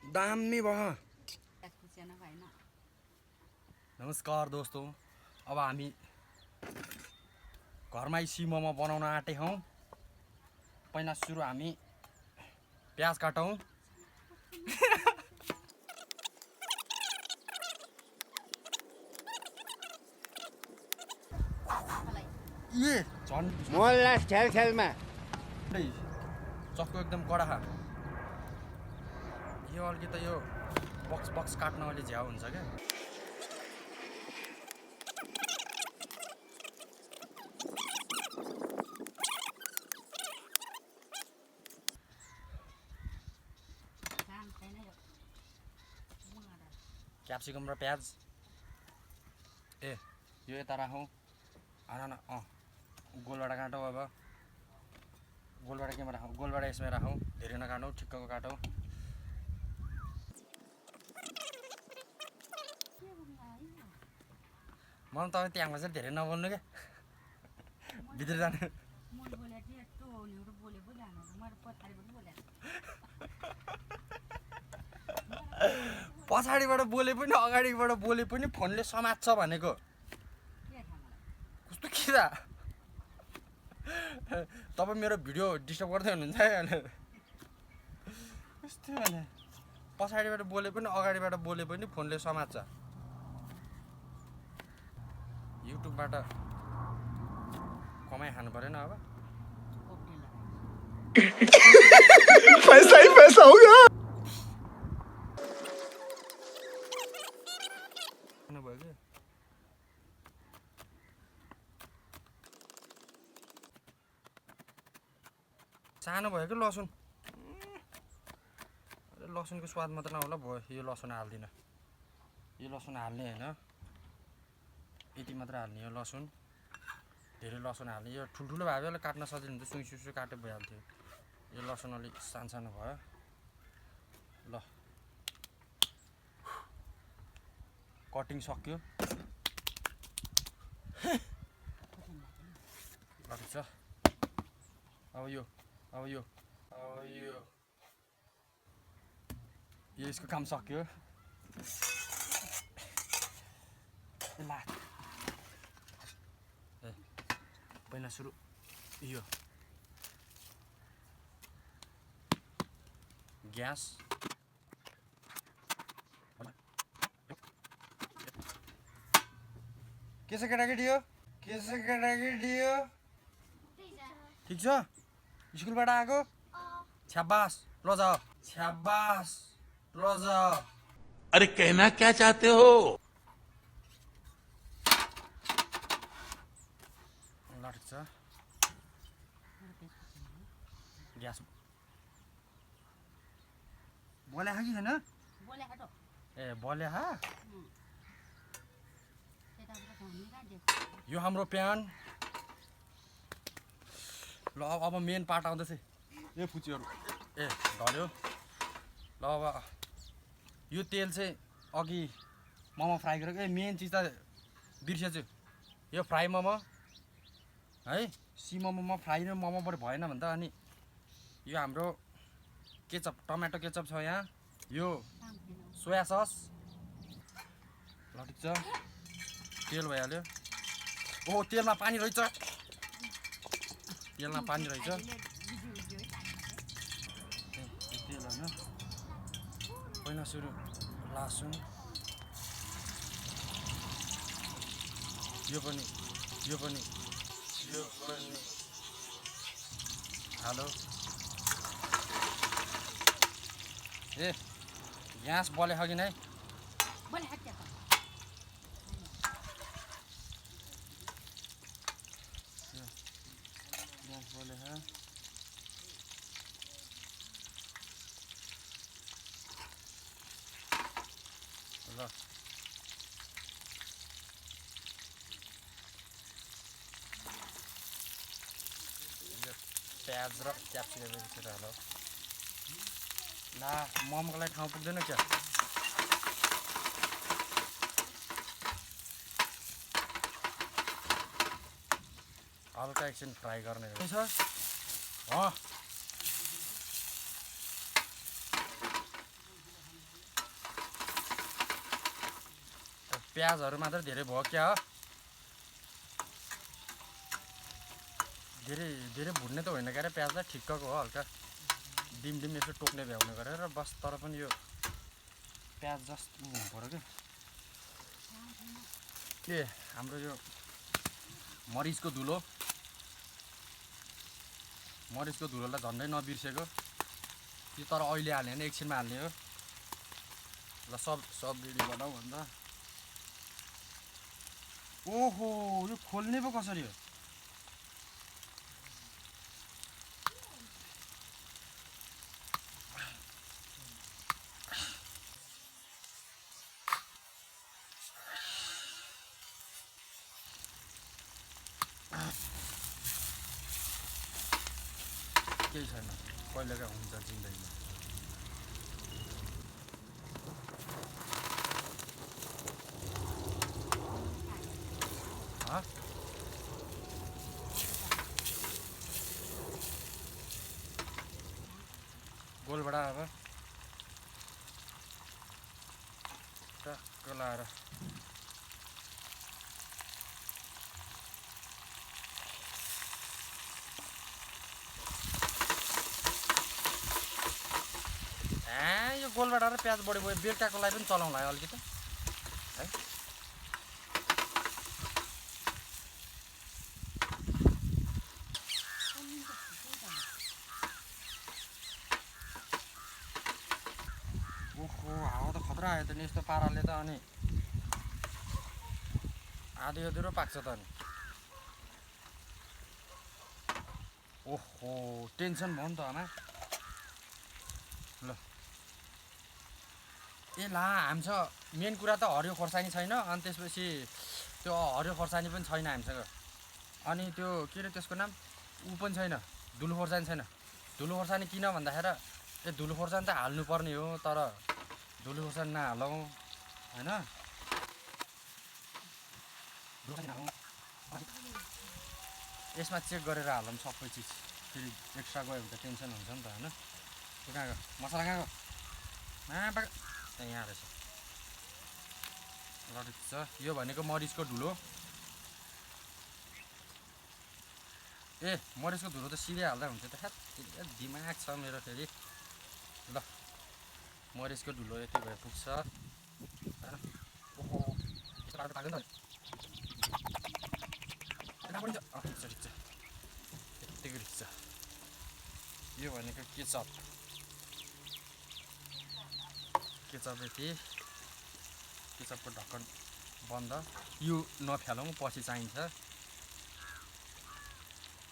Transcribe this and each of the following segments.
दामी भयो। नमस्कार दोस्तों, अब हामी घरमै मोमो बनाउन आँटेका हौं। पहिला सुरु हामी प्याज काटौं। ये झन् मोल्ला खेल खेलमा चक्कु एकदम कडा खा। यो अलिकति यो बक्स काट्न अलि झ्याउ हुन्छ क्या। क्याप्सिकम र प्याज यो यता राखौँ। आना गोलबाट काटौँ। अब गोलबाट केमा राखौँ? गोलबाट यसमा राखौँ। धेरै नकाटौँ, ठिक्कको काटौँ। मलाई तपाईँ त्यहाँमा चाहिँ धेरै नबोल्नु क्या, भित्र जानु। पछाडिबाट बोले पनि अगाडिबाट बोले पनि फोनले समात्छ भनेको कस्तो खिरा। तपाईँ मेरो भिडियो डिस्टर्ब गर्दै हुनुहुन्छ है। कस्तो भने पछाडिबाट बोले पनि अगाडिबाट बोले पनि फोनले समात्छ। युट्युबबाट कमाइ खानु परेन अब। पैसा ही पैसा होगा। सानो भयो कि लसुन। लसुनको स्वाद मात्र नहोला भयो। यो लसुन हाल्दिनँ। यो लसुन हाल्ने होइन, यति मात्र हाल्ने। यो लसुन धेरै लसुन हाल्ने। यो ठुल्ठुलो भए बेला काट्न सजिलो हुन्छ, सुई काटे भइहाल्थ्यो। यो लसुन अलिक सानो भयो। ल कटिङ सक्यो। ठिक छ। अब यो यसको काम सक्यो। ला पहिला सुरु यो ग्यास के छ केटाकेटी? यो के छ केटाकेटी? यो ठिक छ? स्कुलबाट आएको? छ्याबास, ल जाऊ। छ्याबास, ल जाऊ। अरे कहना क्या चाहते हो? ल ठिक छ। ग्यास बोले कि छैन? ए बोले हा। यो हाम्रो प्यान। ल अब मेन पार्ट आउँदैछ। ए फुचीहरू ढल्यो। ल अब यो तेल चाहिँ अघि मोमो फ्राई गरेको। मेन चिज त बिर्सेछु, यो फ्राई मोमो है। मोमोमा फ्राई र मोमोबाट भएन भने त अनि यो हाम्रो केचप, टमाटो केचप छ यहाँ। यो सोया सस। ल ठिक छ, तेल भइहाल्यो। ओहो तेलमा पानी रहेछ। तेलमा पानी रहेछ। तेल होइन, पहिला सुरु लसुन। यो पनि हालो। ए ग्यास बलेको कि नै? ग्यास बलेको। ल प्याज र क्याप्सिकम छिटो हालौ। ला मोमोको लागि ठाउँ पुग्दैन क्या। हल्का एकछिन फ्राई गर्ने रहेछ। प्याजहरू मात्र धेरै भयो क्या हो धेरै धेरै भुट्ने त होइन क्या प्याजलाई ठिक्कको हो हल्का डिम यसो टोक्ने भ्याउने गरेर बस तर पनि यो प्याज जस्ट हुनु पऱ्यो क्या के हाम्रो यो मरिचको धुलोलाई झन्डै नबिर्सेको यो तर अहिले हाल्ने होइन एकछिनमा हाल्ने हो ल सब रेडी बनाऊ भन्दा ओहो यो खोल्ने पो कसरी हो केही छैन कहिलेका हुन्छ जिन्दगीमा गोलबाट अब टक्क लाएर यो गोलबाट र प्याज बढी भयो बेलुकाको लागि पनि चलाउँला है अलिकति है ओहो हावा त खतरा आयो त नि यस्तो पाराले त अनि आधी अधुरो पाक्छ त अनि ओहो टेन्सन भयो नि त आमा ल ए ला हामीसँग मेन कुरा त हरियो खोर्सानी छैन अनि त्यसपछि त्यो हरियो खोर्सानी पनि छैन हामीसँग अनि त्यो के अरे त्यसको नाम ऊ पनि छैन धुलो खोर्सानी छैन धुलो खोर्सानी किन भन्दाखेरि ए धुलो खोर्सानी त हाल्नुपर्ने हो तर धुलो खोर्सानी नहालौँ होइन यसमा चेक गरेर हालौँ सबै चिज फेरि एक्स्ट्रा गयो भने त टेन्सन हुन्छ नि त होइन त्यो कहाँ गयो मसला कहाँ गयो यहाँ रहेछ ल ठिक छ यो भनेको मरिचको धुलो ए मरिचको धुलो त सिधै हाल्दा हुन्छ त खास दिमाग छ मेरो फेरि ल मरिचको धुलो यति भए पुग्छ ओहो ठिक छ यत्तिकै ठिक छ यो भनेको केचप यति केचपको ढक्कन बन्द यो नफ्यालौँ पछि चाहिन्छ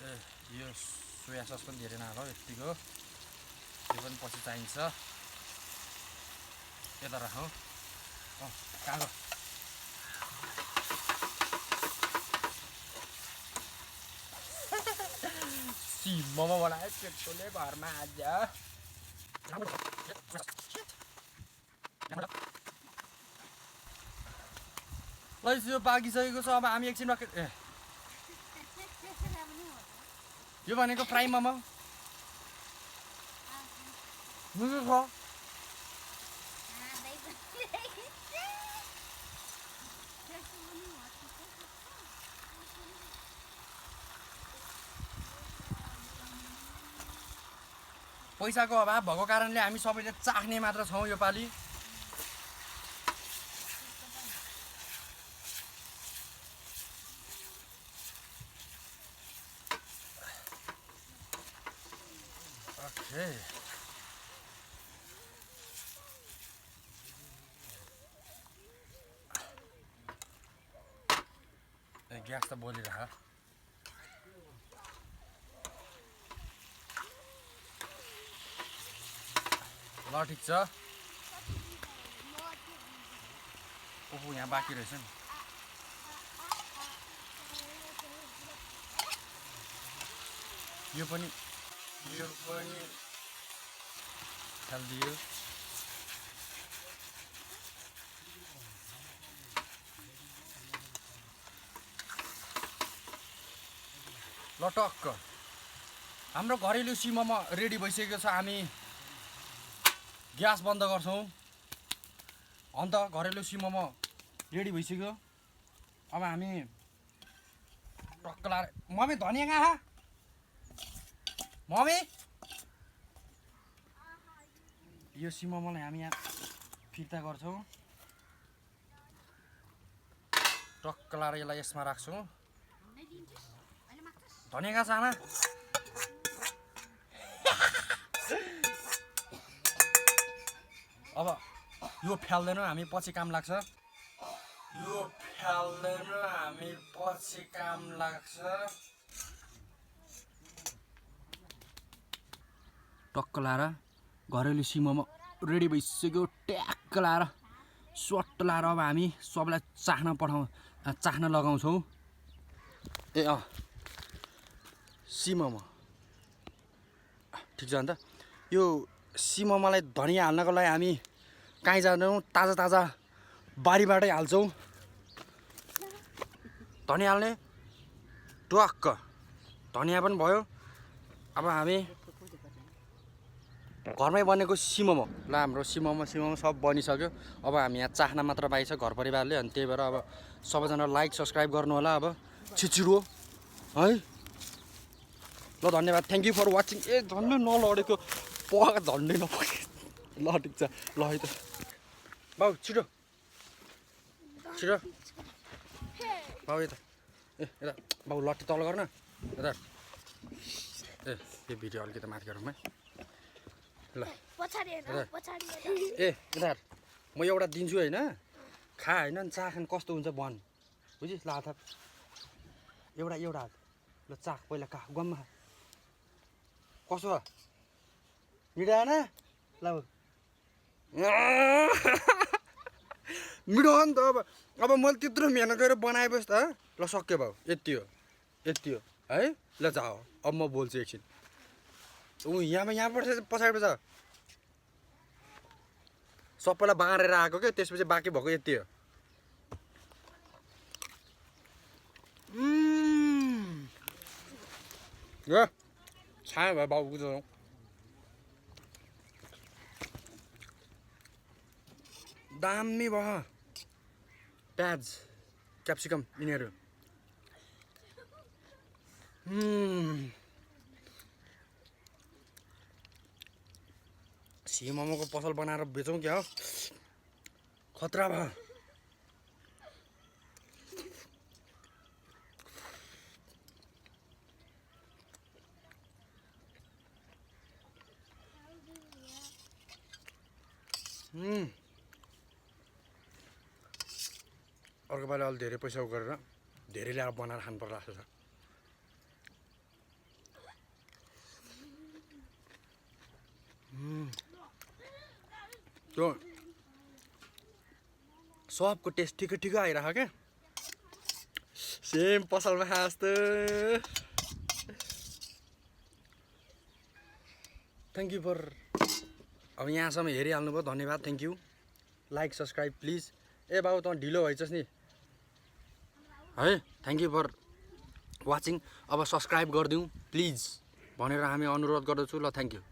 ए यो सोया सस पनि धेरै नहालौँ यत्तिको यो पनि पछि चाहिन्छ यता राखौँ कहाँ गयो मोमो बनायो केटोले घरमा आज ल यो पाकिसकेको छ अब हामी एकछिनमा ए यो भनेको फ्राई मोमो पैसाको अभाव भएको कारणले हामी सबैले चाख्ने मात्र छौँ योपालि ओके ग्यास त बोलिरह ल ठिक छ ओहो यहाँ बाँकी रहेछ नि यो पनि हालिदियो ल टक्क हाम्रो घरेलु सीमामा रेडी भइसकेको छ हामी ग्यास बन्द गर्छौँ अन्त घरेलु सीमामा रेडी भइसक्यो अब हामी टक्क लाएर मम्मी धनियाँ कहाँ मम्मी यो सिमोमोलाई हामी यहाँ फिर्ता गर्छौँ टक्क लाएर यसलाई यसमा राख्छौँ धनियाँ कहाँ छ आमा अब यो फ्याल्दैन हामी पछि काम लाग्छ टक्क लाएर घरेलु सिमोमा रेडी भइसक्यो ट्याक्क लाएर स्वाट लाएर अब हामी सबलाई चाख्न लगाउँछौँ ए सिमोमा ठिक छ अन्त यो सिमोमालाई धनियाँ हाल्नको लागि हामी कहीँ जाँदैनौँ ताजा ताजा बारीबाटै हाल्छौँ धनियाँ हाल्ने टक्क धनियाँ पनि भयो अब हामी घरमै बनेको सिमोमो ल हाम्रो सिमोमो सब बनिसक्यो अब हामी यहाँ चाख्न मात्र बाँकी छ घर परिवारले अनि त्यही भएर अब सबैजना लाइक सब्सक्राइब गर्नु होला अब छिटो है ल धन्यवाद थ्याङ्क यू फर वाचिङ ए झन्डै नलडेको पका झन्डै नपके ल ठिक छ ल है त बाउ छिटो बाउ यता ए यता बाउ लट्ठी तल गर्न यता ए यो भिडियो अलिकति माथि गरौँ है ल ए यता म एउटा दिन्छु होइन खा होइन चाखन कस्तो हुन्छ बन बुझिस् ल हात एउटा हात ल चाख पहिला खा गममा कस्तो मिठो आएन ल मिठो हो नि त अब मैले त्यत्रो मेहनत गरेर बनाएपछि त ल सक्यो भाउ यति हो है ल जाऊ अब म बोल्छु एकछिन यहाँबाट पछाडि छ सबैलाई बाँडेर आएको क्या त्यसपछि बाँकी भएको यति हो छायो भयो बाउको दामी भयो प्याज क्याप्सिकम यिनीहरू सिमोमोको पसल बनाएर बेचौँ क्या हो खतरा भयो अर्को पालि अलि धेरै पैसा गरेर धेरै ल्याएर बनाएर खानु पर्ला जस्तो छ त्यो सबको टेस्ट ठिकै आइरहेको क्या सेम पसलमा खाए जस्तो थ्याङ्क यू फर अब यहाँसम्म हेरिहाल्नुभयो धन्यवाद thank you like subscribe please ए बाबु त ढिलो भइछस् नि है थ्याङ्क यू फर वाचिङ अब सब्सक्राइब गरिदिउँ प्लिज भनेर हामी अनुरोध गर्दछु ल थ्याङ्क यू